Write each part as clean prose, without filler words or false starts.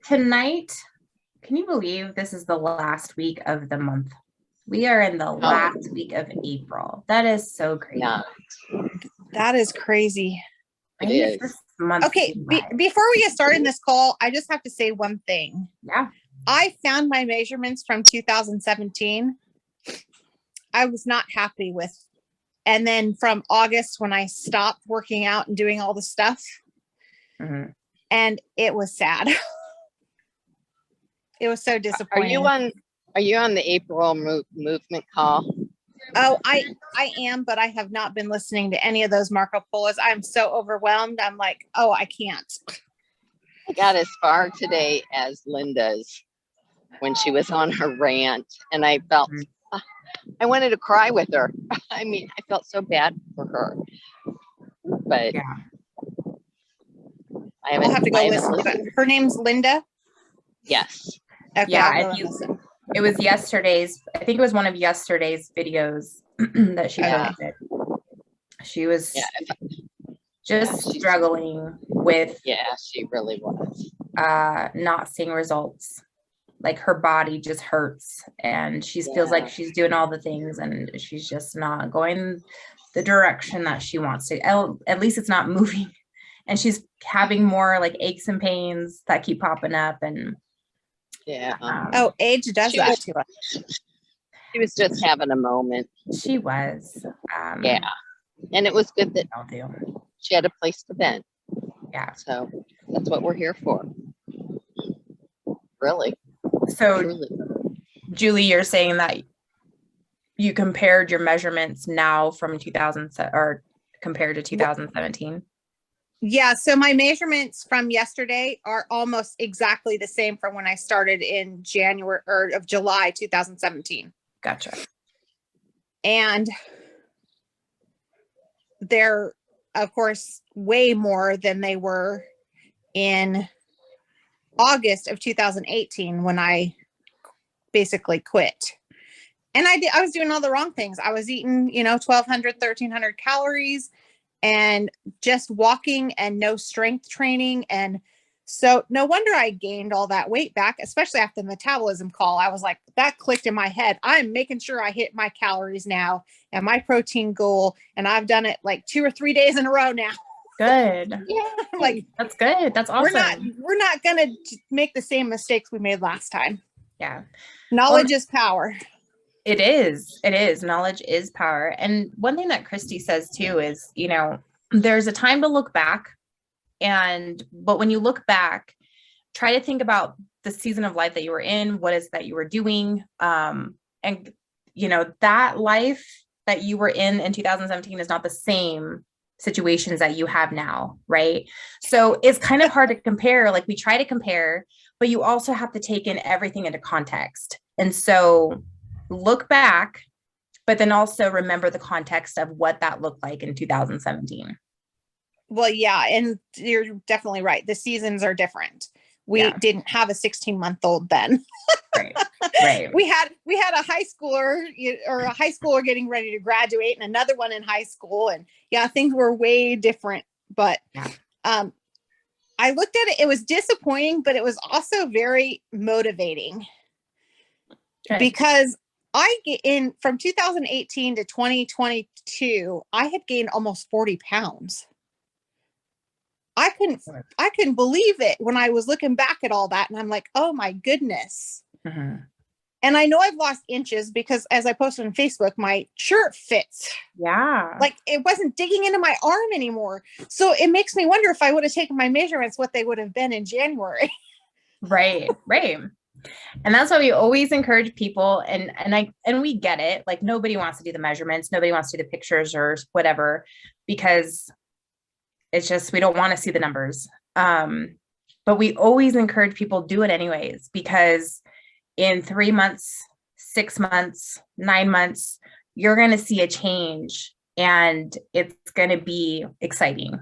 tonight, can you believe this is the last week of the month? We are in the last week of April. That is so crazy. Yeah, That is crazy. I hate this month. Okay, before we get started in this call, I just have to say one thing. Yeah. I found my measurements from 2017. I was not happy with. And then from August, when I stopped working out and doing all the stuff, and it was sad. It was so disappointing. Are you on the April movement call? Oh, I am, but I have not been listening to any of those Marco Polos. I'm so overwhelmed. I'm like, oh, I can't. I got as far today as Linda's when she was on her rant, and I felt I wanted to cry with her. I mean, I felt so bad for her, but yeah, I'll have to go listen to it. Her name's Linda. Yes. Okay, yeah. It was yesterday's. I think it was one of yesterday's videos that she posted. She was just struggling with. Yeah, she really was. Not seeing results. Like her body just hurts, and she feels like she's doing all the things, and she's just not going the direction that she wants to. At least it's not moving, and she's having more like aches and pains that keep popping up, and age does that to us. She was just having a moment. She was. And it was good that she had a place to vent. Yeah. So that's what we're here for. Really. So, Julie, you're saying that you compared your measurements now from 2007 or compared to 2017? Yeah. So my measurements from yesterday are almost exactly the same from when I started in July 2017. Gotcha. And they're, of course, way more than they were in August of 2018 when I basically quit. And I was doing all the wrong things. I was eating, 1,200, 1,300 calories and just walking and no strength training. And so no wonder I gained all that weight back, especially after the metabolism call. I was like, that clicked in my head. I'm making sure I hit my calories now and my protein goal. And I've done it like 2 or 3 days in a row now. Good. Yeah. Like, that's good. That's awesome. We're not going to make the same mistakes we made last time. Yeah. Knowledge is power. It is. Knowledge is power. And one thing that Christy says too is, there's a time to look back. But when you look back, try to think about the season of life that you were in, what is that you were doing. And that life that you were in 2017 is not the same situations that you have now. Right. So it's kind of hard to compare. Like we try to compare, but you also have to take in everything into context. And so look back, but then also remember the context of what that looked like in 2017. Well, yeah. And you're definitely right. The seasons are different. We didn't have a 16-month-old then. Right. We had a high schooler or a high schooler getting ready to graduate and another one in high school. And things were way different. But I looked at it. It was disappointing, but it was also very motivating because from 2018 to 2022, I had gained almost 40 pounds. I couldn't believe it when I was looking back at all that. And I'm like, oh my goodness. Mm-hmm. And I know I've lost inches because as I posted on Facebook, my shirt fits. Yeah. Like it wasn't digging into my arm anymore. So it makes me wonder if I would have taken my measurements, what they would have been in January. Right. And that's why we always encourage people. And we get it. Like nobody wants to do the measurements. Nobody wants to do the pictures or whatever, because it's just, we don't want to see the numbers. But we always encourage people do it anyways, because in 3 months, 6 months, 9 months, you're going to see a change and it's going to be exciting,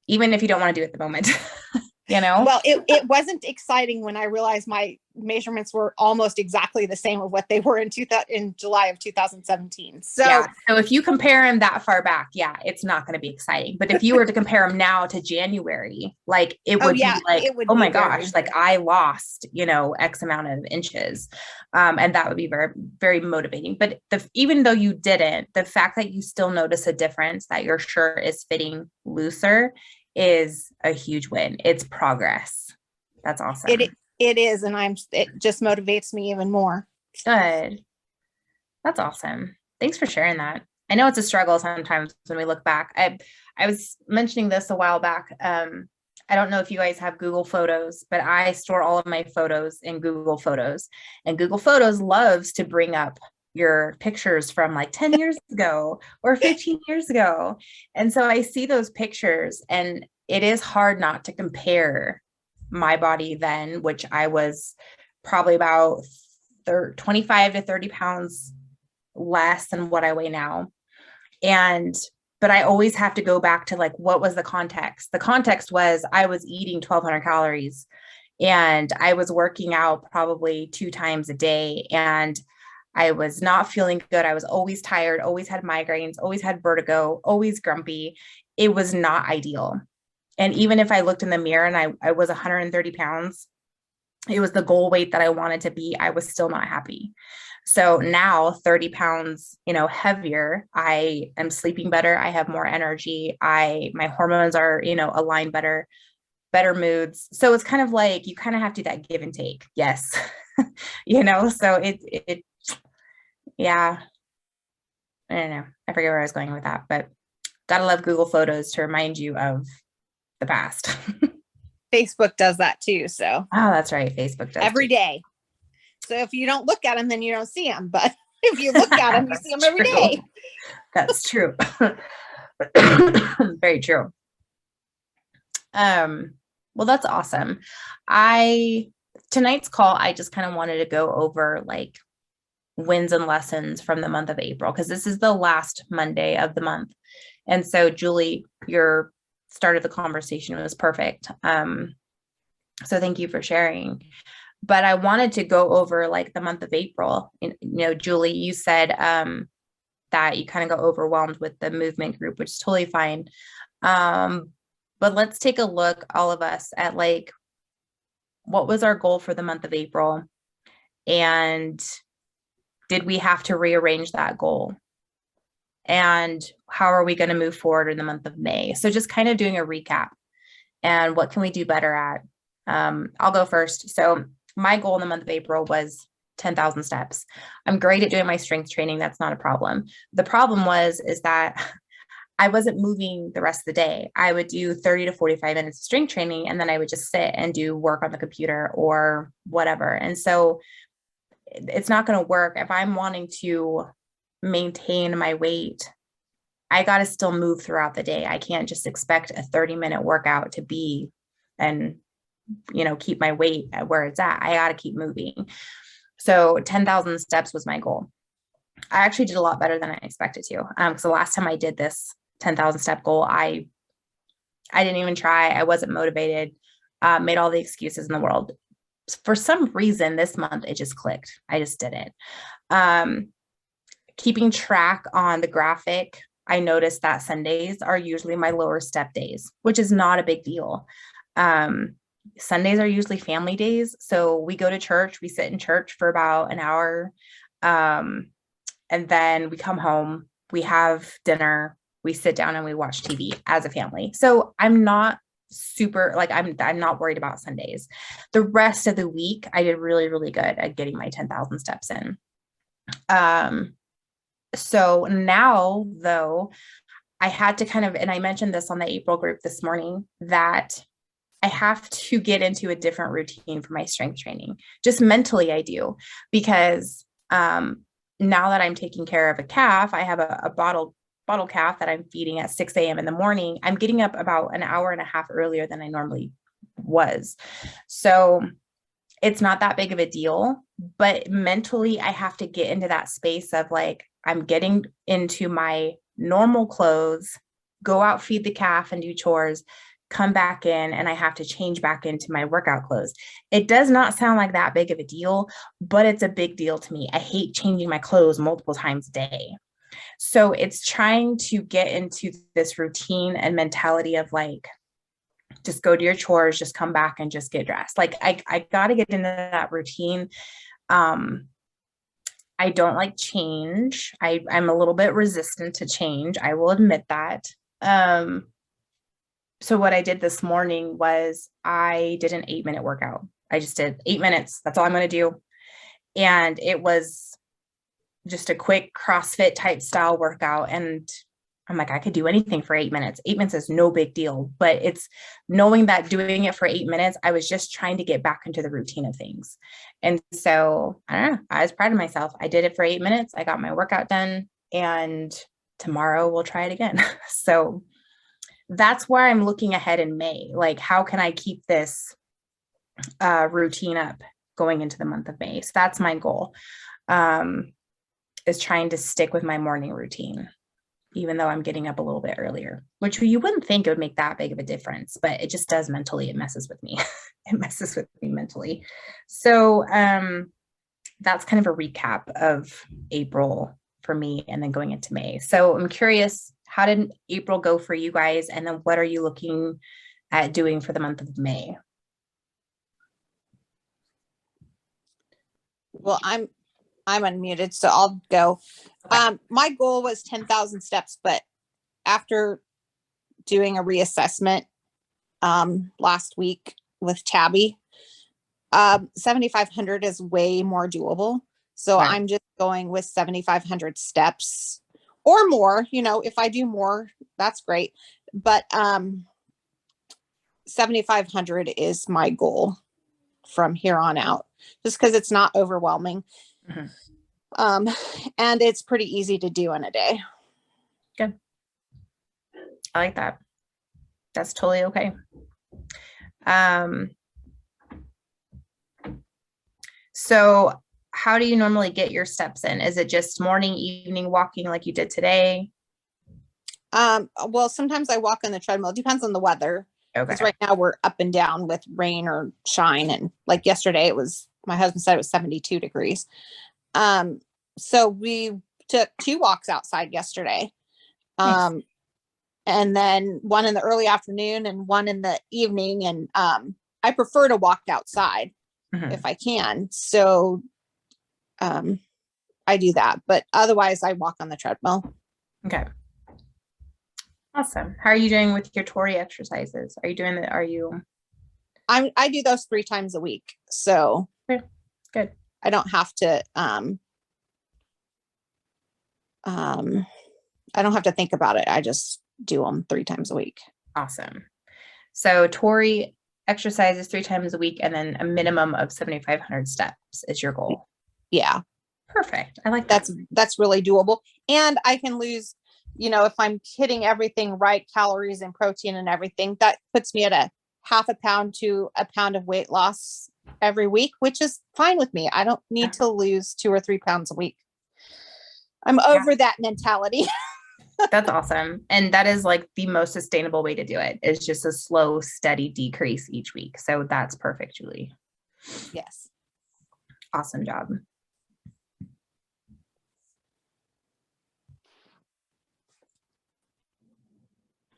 even if you don't want to do it at the moment. Well, it wasn't exciting when I realized my measurements were almost exactly the same of what they were in July of 2017. So, yeah. So if you compare them that far back, yeah, it's not going to be exciting. But if you were to compare them now to January, like it would be like, oh my gosh, like I lost, X amount of inches. And that would be very, very motivating. But even though you didn't, the fact that you still notice a difference, that your shirt is fitting looser, is a huge win. It's progress. That's awesome. It is. And it just motivates me even more. Good. That's awesome. Thanks for sharing that. I know it's a struggle sometimes when we look back. I was mentioning this a while back. I don't know if you guys have Google Photos, but I store all of my photos in Google Photos, and Google Photos loves to bring up your pictures from like 10 years ago or 15 years ago. And so I see those pictures, and it is hard not to compare my body then, which I was probably about 25 to 30 pounds less than what I weigh now. But I always have to go back to like, what was the context? The context was I was eating 1,200 calories and I was working out probably 2 times a day, and I was not feeling good. I was always tired, always had migraines, always had vertigo, always grumpy. It was not ideal. And even if I looked in the mirror and I was 130 pounds, it was the goal weight that I wanted to be, I was still not happy. So now 30 pounds, heavier, I am sleeping better. I have more energy. My hormones are, aligned better moods. So it's kind of like, you kind of have to do that give and take. Yes. So yeah, I don't know. I forget where I was going with that, but gotta love Google Photos to remind you of the past. Facebook does that too. So, that's right. Facebook does every day. So if you don't look at them, then you don't see them. But if you look at them, you see them every day. That's true. Very true. Well, that's awesome. Tonight's call, I just kind of wanted to go over like wins and lessons from the month of April, because this is the last Monday of the month. And so Julie, your start of the conversation was perfect. So thank you for sharing. But I wanted to go over like the month of April. Julie, you said that you kind of got overwhelmed with the movement group, which is totally fine. But let's take a look, all of us, at like, what was our goal for the month of April? And did we have to rearrange that goal? And how are we going to move forward in the month of May? So just kind of doing a recap and what can we do better at? I'll go first. So my goal in the month of April was 10,000 steps. I'm great at doing my strength training. That's not a problem. The problem is that I wasn't moving the rest of the day. I would do 30 to 45 minutes of strength training, and then I would just sit and do work on the computer or whatever. And so it's not going to work. If I'm wanting to maintain my weight, I got to still move throughout the day. I can't just expect a 30-minute workout to be and keep my weight at where it's at. I got to keep moving. So 10,000 steps was my goal. I actually did a lot better than I expected to. Because the last time I did this 10,000 step goal, I didn't even try. I wasn't motivated, made all the excuses in the world. For some reason this month, it just clicked. I just did it. Keeping track on the graphic, I noticed that Sundays are usually my lower step days, which is not a big deal. Sundays are usually family days. So we go to church, we sit in church for about an hour. And then we come home, we have dinner, we sit down and we watch TV as a family. So I'm not super, like, I'm not worried about Sundays. The rest of the week, I did really, really good at getting my 10,000 steps in. So now though, I had to kind of, and I mentioned this on the April group this morning, that I have to get into a different routine for my strength training. Just mentally I do, because now that I'm taking care of a calf, I have a bottle calf that I'm feeding at 6 a.m. in the morning. I'm getting up about an hour and a half earlier than I normally was. So it's not that big of a deal, but mentally I have to get into that space of like, I'm getting into my normal clothes, go out, feed the calf and do chores, come back in, and I have to change back into my workout clothes. It does not sound like that big of a deal, but it's a big deal to me. I hate changing my clothes multiple times a day. So it's trying to get into this routine and mentality of like, just go do your chores, just come back and just get dressed. Like I got to get into that routine. Um, I don't like change. I'm a little bit resistant to change. I will admit that. Um, so what I did this morning was I did an 8-minute workout. I just did 8 minutes. That's all I'm going to do. And it was just a quick CrossFit type style workout. And I'm like, I could do anything for 8 minutes. 8 minutes is no big deal, but it's knowing that doing it for 8 minutes, I was just trying to get back into the routine of things. And so I don't know, I was proud of myself. I did it for 8 minutes. I got my workout done, and tomorrow we'll try it again. So that's where I'm looking ahead in May. Like, how can I keep this routine up going into the month of May? So that's my goal, is trying to stick with my morning routine, even though I'm getting up a little bit earlier, which you wouldn't think it would make that big of a difference, but it just does mentally. It messes with me. It messes with me mentally. So that's kind of a recap of April for me, and then going into May. So I'm curious, how did April go for you guys? And then what are you looking at doing for the month of May? Well, I'm unmuted, so I'll go. Okay. My goal was 10,000 steps, but after doing a reassessment last week with Tabby, 7,500 is way more doable. So Right. I'm just going with 7,500 steps or more. You know, if I do more, that's great. But 7,500 is my goal from here on out, just because it's not overwhelming. Mm-hmm. And it's pretty easy to do in a day. Good. I like that. That's totally okay. So how do you normally get your steps in? Is it just morning, evening walking like you did today? Well, sometimes I walk on the treadmill. It depends on the weather. Okay. Because right now we're up and down with rain or shine. And like yesterday, it was, my husband said it was 72 degrees. So we took 2 walks outside yesterday. Nice. And then one in the early afternoon and one in the evening. And I prefer to walk outside if I can. So I do that. But otherwise, I walk on the treadmill. Okay. Awesome. How are you doing with your Tori exercises? Are you doing it? Are you? I do those 3 times a week. So Good. I don't have to, I don't have to think about it. I just do them 3 times a week. Awesome. So Tori exercises 3 times a week, and then a minimum of 7,500 steps is your goal. Yeah. Perfect. I like that. That's really doable. And I can lose, you know, if I'm hitting everything right, calories and protein and everything, that puts me at a half a pound to a pound of weight loss every week, which is fine with me. I don't need to lose 2 or 3 pounds a week. I'm over that mentality. That's awesome. And that is like the most sustainable way to do it, is just a slow, steady decrease each week. So that's perfect, Julie. Yes. Awesome job.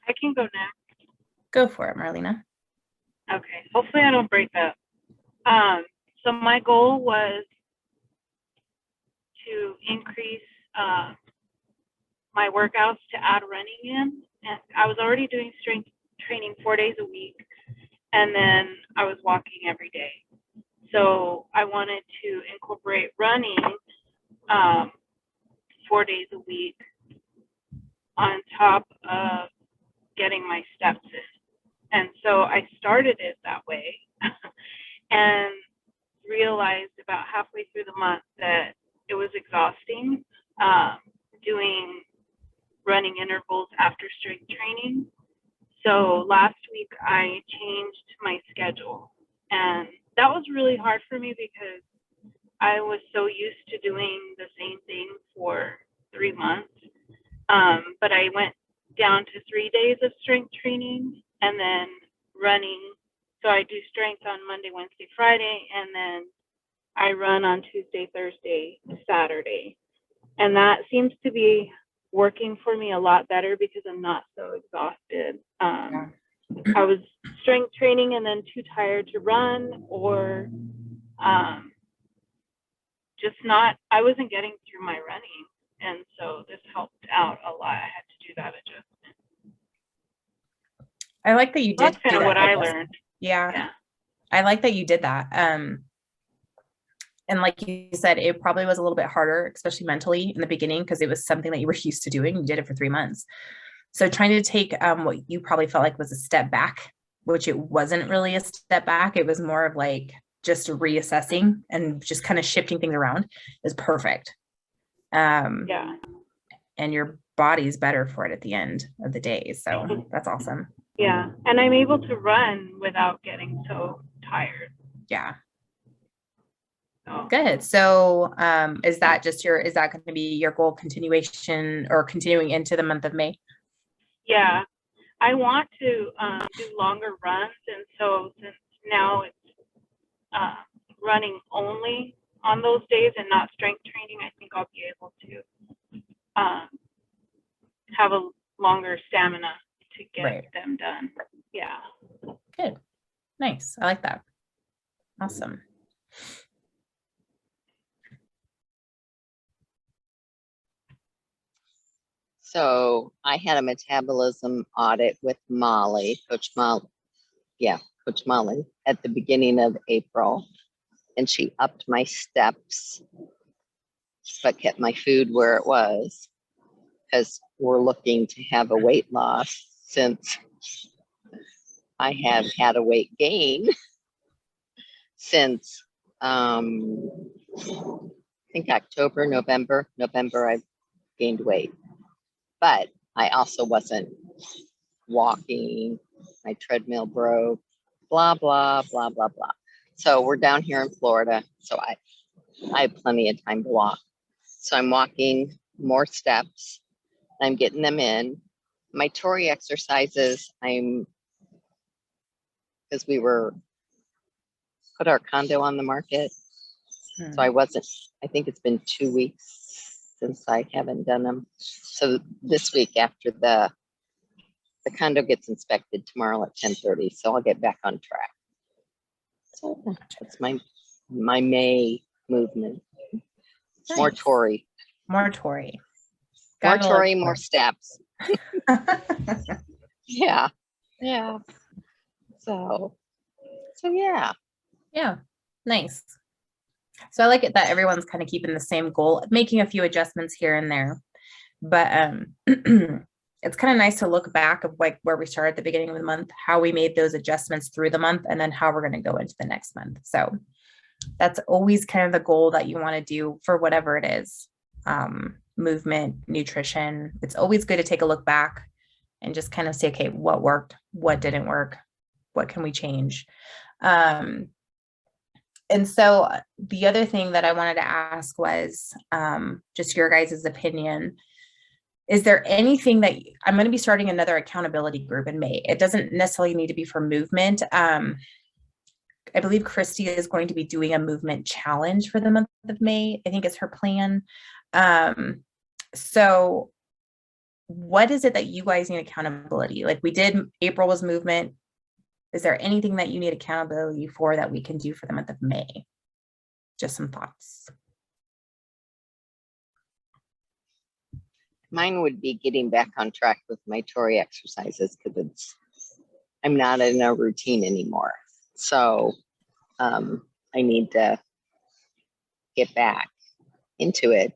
I can go next. Go for it, Marlena. Okay. Hopefully I don't break up. So my goal was to increase my workouts to add running in. And I was already doing strength training 4 days a week, and then I was walking every day. So I wanted to incorporate running 4 days a week on top of getting my steps in. And so I started it that way and realized about halfway through the month that it was exhausting doing running intervals after strength training. So last week I changed my schedule, and that was really hard for me because I was so used to doing the same thing for 3 months. But I went down to 3 days of strength training and then running. So I do strength on Monday, Wednesday, Friday, and then I run on Tuesday, Thursday, Saturday. And that seems to be working for me a lot better because I'm not so exhausted. I was strength training and then too tired to run, or just not, I wasn't getting through my running. And so this helped out a lot. I had to do that adjustment. I like that you did. That's kind do of that what I learned. Yeah. I like that you did that. And like you said, it probably was a little bit harder, especially mentally in the beginning, because it was something that you were used to doing. You did it for 3 months. So trying to take what you probably felt like was a step back, which it wasn't really a step back. It was more of like just reassessing and just kind of shifting things around is perfect. Yeah. And your body's better for it at the end of the day. So that's awesome. Yeah. And I'm able to run without getting so tired. Yeah. So. Good. So is that going to be your goal continuation or continuing into the month of May? Yeah, I want to do longer runs. And so since now it's running only on those days and not strength training, I think I'll be able to have a longer stamina to get them done. Yeah. Good. Nice. I like that. Awesome. So I had a metabolism audit with Molly, Coach Molly. Yeah, Coach Molly at the beginning of April. And she upped my steps, but kept my food where it was, because we're looking to have a weight loss since I have had a weight gain since I think October, November I've gained weight. But I also wasn't walking, my treadmill broke, blah, blah, blah, blah, blah. So we're down here in Florida, so I have plenty of time to walk. So I'm walking more steps. I'm getting them in. My Tory exercises, because we put our condo on the market. So I think it's been 2 weeks since I haven't done them. So this week after the condo gets inspected tomorrow at 10:30, so I'll get back on track. So that's my May movement. Nice. More Tory. More Tory. More Tory, more steps. Yeah. So yeah. Yeah. Nice. So I like it that everyone's kind of keeping the same goal, making a few adjustments here and there. But it's kind of nice to look back of like where we started at the beginning of the month, how we made those adjustments through the month, and then how we're going to go into the next month. So that's always kind of the goal that you want to do for whatever it is. Movement, nutrition. It's always good to take a look back and just kind of say, okay, what worked, what didn't work, what can we change? And so the other thing that I wanted to ask was just your guys' opinion. Is there anything that I'm going to be starting another accountability group in May? It doesn't necessarily need to be for movement. I believe Christy is going to be doing a movement challenge for the month of May. I think it's her plan. So what is it that you guys need accountability? Like we did, April was movement. Is there anything that you need accountability for that we can do for the month of May? Just some thoughts. Mine would be getting back on track with my Tory exercises, because I'm not in a routine anymore. So I need to get back into it.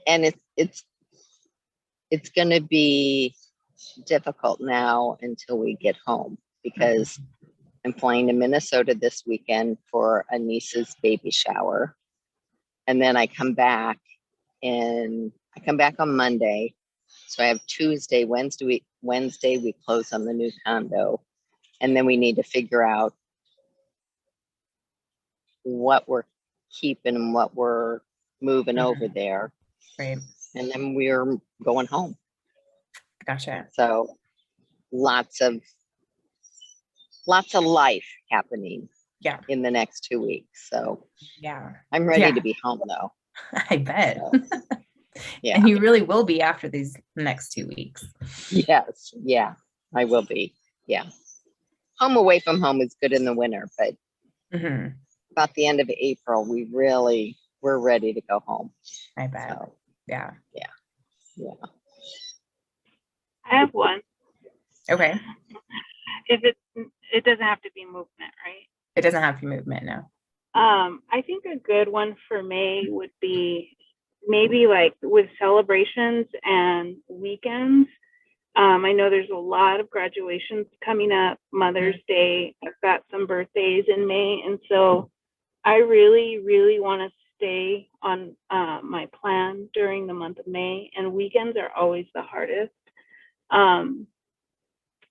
And it's going to be difficult now until we get home, because I'm flying to Minnesota this weekend for a niece's baby shower. And then I come back on Monday. So I have Tuesday, Wednesday we close on the new condo. And then we need to figure out what we're keeping and what we're moving over there. Right. And then we're going home. Gotcha. So lots of lots of life happening Yeah. in the next 2 weeks. So Yeah. I'm ready Yeah. to be home though. I bet. So, yeah. And you really will be after these next 2 weeks. Yes. Yeah, I will be. Yeah. Home away from home is good in the winter, but Mhm. about the end of April, we're ready to go home. I bet. So, Yeah. yeah. I have one. Okay. If it doesn't have to be movement, right? It doesn't have to be movement now. I think a good one for May would be maybe like with celebrations and weekends. I know there's a lot of graduations coming up, Mother's Day. I've got some birthdays in May. And so I really, really want to stay on my plan during the month of May. And weekends are always the hardest.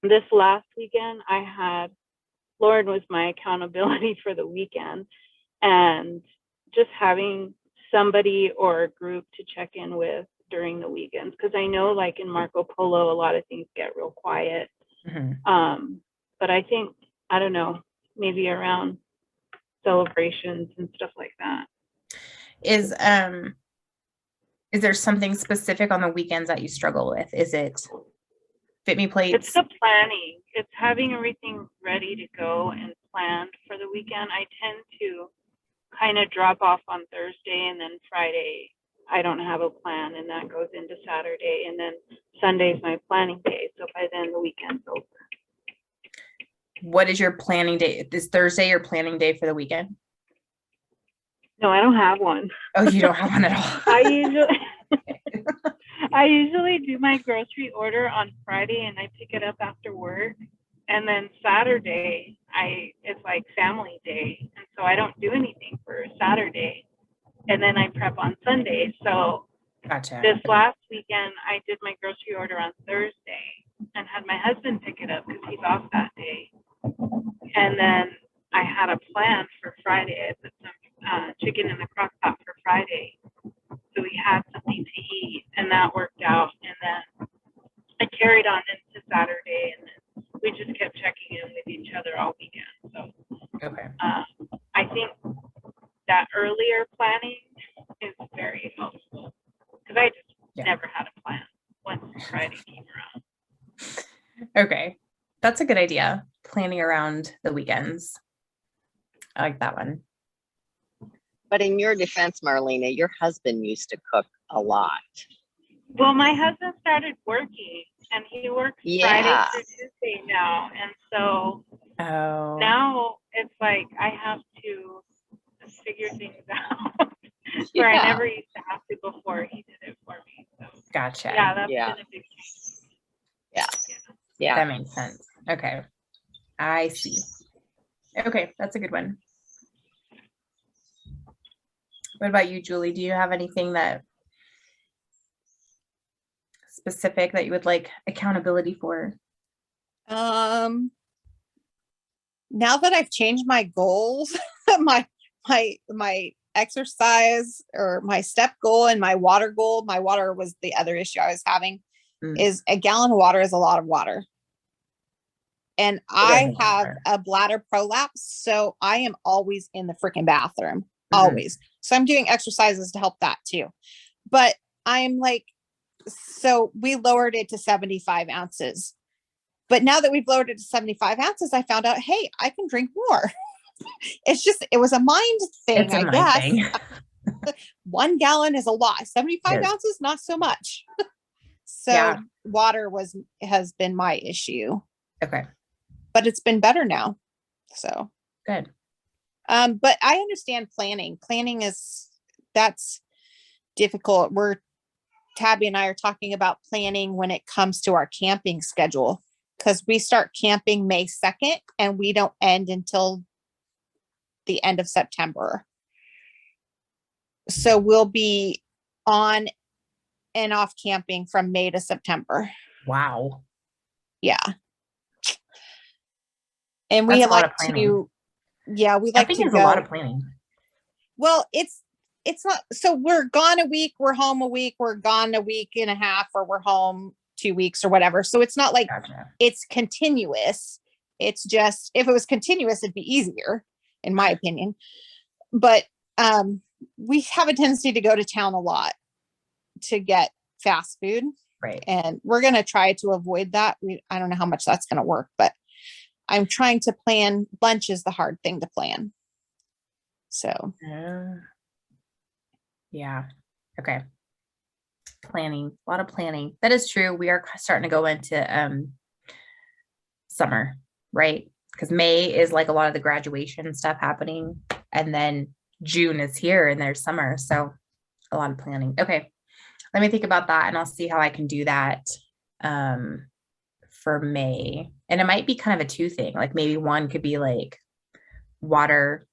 This last weekend, Lauren was my accountability for the weekend. And just having somebody or a group to check in with during the weekends, because I know like in Marco Polo a lot of things get real quiet. But I think, I don't know, maybe around celebrations and stuff like that. Is there something specific on the weekends that you struggle with? Is it Fitme plates? It's the planning. It's having everything ready to go and planned for the weekend. I tend to kind of drop off on Thursday, and then Friday I don't have a plan, and that goes into Saturday, and then Sunday's my planning day. So by then the weekend's over. What is your planning day? Is Thursday your planning day for the weekend? No, I don't have one. Oh, you don't have one at all. I usually do my grocery order on Friday, and I pick it up after work. And then Saturday, it's like family day, and so I don't do anything for Saturday. And then I prep on Sunday. So Gotcha. this last weekend, I did my grocery order on Thursday and had my husband pick it up because he's off that day. And then I had a plan for Friday. I put some chicken in the crock pot for Friday, so we had something to eat, and that worked out. And then I carried on into Saturday, and then we just kept checking in with each other all weekend. So Okay. I think that earlier planning is very helpful because I just never had a plan once Friday came around. Okay. That's a good idea. Planning around the weekends. I like that one. But in your defense, Marlena, your husband used to cook a lot. Well, my husband started working, and he works Friday through Tuesday now. And so now it's like I have to figure things out where I never used to have to before. He did it for me. So gotcha. Yeah, that's been a big change. Yeah. That makes sense. Okay. I see. Okay, that's a good one. What about you, Julie? Do you have anything that specific that you would like accountability for? Now that I've changed my goals, my exercise or my step goal and my water goal, my water was the other issue I was having, is a gallon of water is a lot of water. And I have a bladder prolapse, so I am always in the freaking bathroom, always. So I'm doing exercises to help that too. But I'm like, so we lowered it to 75 ounces. But now that we've lowered it to 75 ounces, I found out, hey, I can drink more. It was a mind thing, I guess. 1 gallon is a lot. 75 ounces, not so much. So water has been my issue. Okay. But it's been better now. So good. But I understand planning. Planning that's difficult. Tabby and I are talking about planning when it comes to our camping schedule, because we start camping May 2nd and we don't end until the end of September. So we'll be on and off camping from May to September. Wow. Yeah. And we like to, we like to go. A lot of planning. Well, it's not, so we're gone a week, we're home a week, we're gone a week and a half, or we're home 2 weeks or whatever. So it's not like it's continuous. It's just, if it was continuous, it'd be easier, in my opinion. But we have a tendency to go to town a lot to get fast food. Right. And we're going to try to avoid that. I don't know how much that's going to work, but I'm trying to plan. Lunch is the hard thing to plan. So. Yeah. Okay. Planning, a lot of planning. That is true. We are starting to go into summer, right? Because May is like a lot of the graduation stuff happening, and then June is here and there's summer. So a lot of planning. Okay. Let me think about that, and I'll see how I can do that for May. And it might be kind of a two thing. Like maybe one could be like water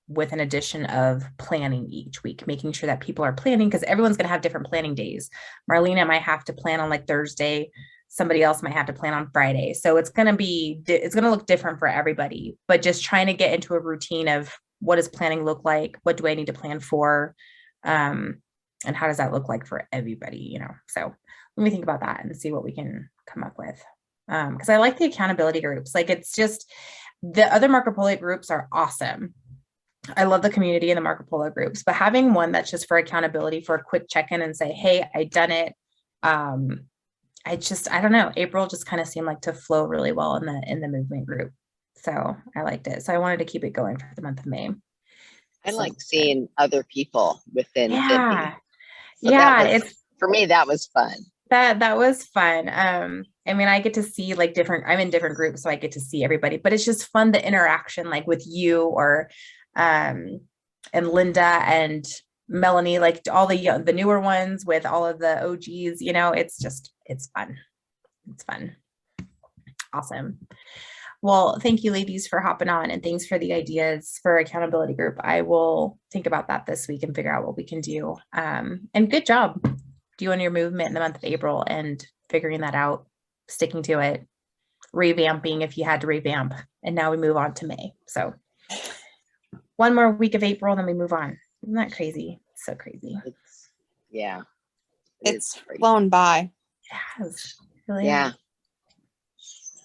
with an addition of planning each week, making sure that people are planning, because everyone's going to have different planning days. Marlena might have to plan on like Thursday. Somebody else might have to plan on Friday. So it's going to look different for everybody, but just trying to get into a routine of what does planning look like? What do I need to plan for? And how does that look like for everybody, you know? So let me think about that and see what we can come up with. Because I like the accountability groups. Like, it's just, the other Marco Polo groups are awesome. I love the community and the Marco Polo groups, but having one that's just for accountability, for a quick check-in and say, hey, I done it. I don't know. April just kind of seemed like to flow really well in the movement group. So I liked it. So I wanted to keep it going for the month of May. I like seeing other people within Fitme. Yeah. So Yeah. it's, for me, that was fun. That was fun. I mean, I get to see like I'm in different groups, so I get to see everybody, but it's just fun, the interaction, like with you or, and Linda and Melanie, like all the newer ones with all of the OGs, you know, it's fun. It's fun. Awesome. Well, thank you ladies for hopping on, and thanks for the ideas for accountability group. I will think about that this week and figure out what we can do. And good job doing your movement in the month of April and figuring that out, sticking to it, revamping if you had to revamp. And now we move on to May. So one more week of April, then we move on. Isn't that crazy? So crazy. It's flown by. Yes, really. Yeah.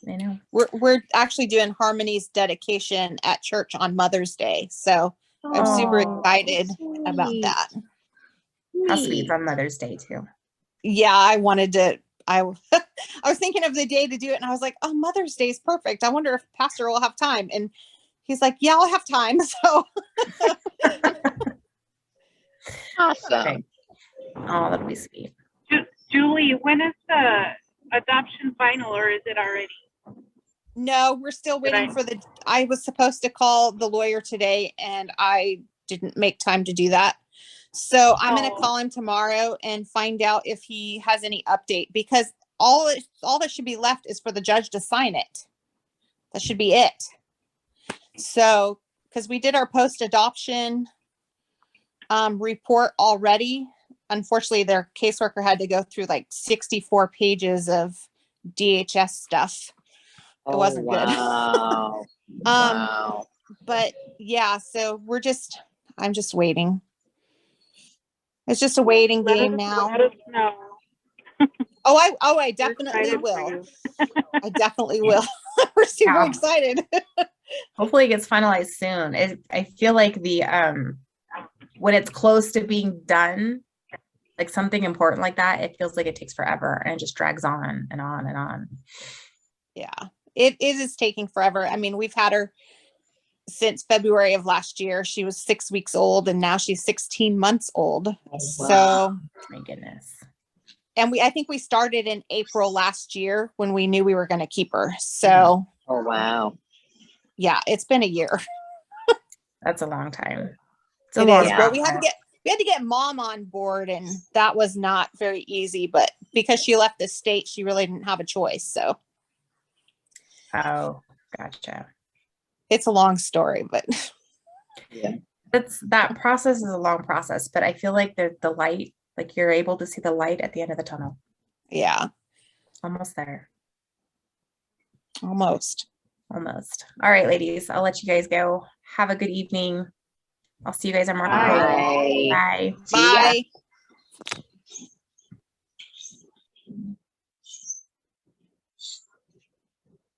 I know. We're actually doing Harmony's dedication at church on Mother's Day. So I'm super excited about that. Has to be. It's on Mother's Day too. Yeah, I wanted to. I was thinking of the day to do it, and I was like, "Oh, Mother's Day is perfect. I wonder if Pastor will have time." And he's like, "Yeah, I'll have time." So Awesome. Okay. Oh, that'll be sweet. Julie, when is the adoption final, or is it already? no, we're still waiting for I was supposed to call the lawyer today, and I didn't make time to do that. So I'm going to call him tomorrow and find out if he has any update, because all that should be left is for the judge to sign it. That should be it. So, because we did our post-adoption report already. Unfortunately, their caseworker had to go through like 64 pages of DHS stuff. It wasn't wow. good. Wow. But yeah, so I'm just waiting. It's just a waiting game now. Let us know. I definitely will. I definitely will. We're super excited. Hopefully it gets finalized soon. I feel like when it's close to being done, like something important like that, it feels like it takes forever and it just drags on and on and on. Yeah, it is taking forever. I mean, we've had her since February of last year. She was 6 weeks old, and now she's 16 months old. Oh, wow. So my goodness. And I think we started in April last year when we knew we were going to keep her. So, oh, wow. Yeah, it's been a year. That's a long time. It is, but we had to get mom on board, and that was not very easy, but because she left the state, she really didn't have a choice. So. Oh, gotcha. It's a long story, but yeah, that process is a long process, but I feel like the light, like you're able to see the light at the end of the tunnel. Yeah. Almost there. Almost. All right, ladies, I'll let you guys go. Have a good evening. I'll see you guys on Marco Polo. Bye. Bye.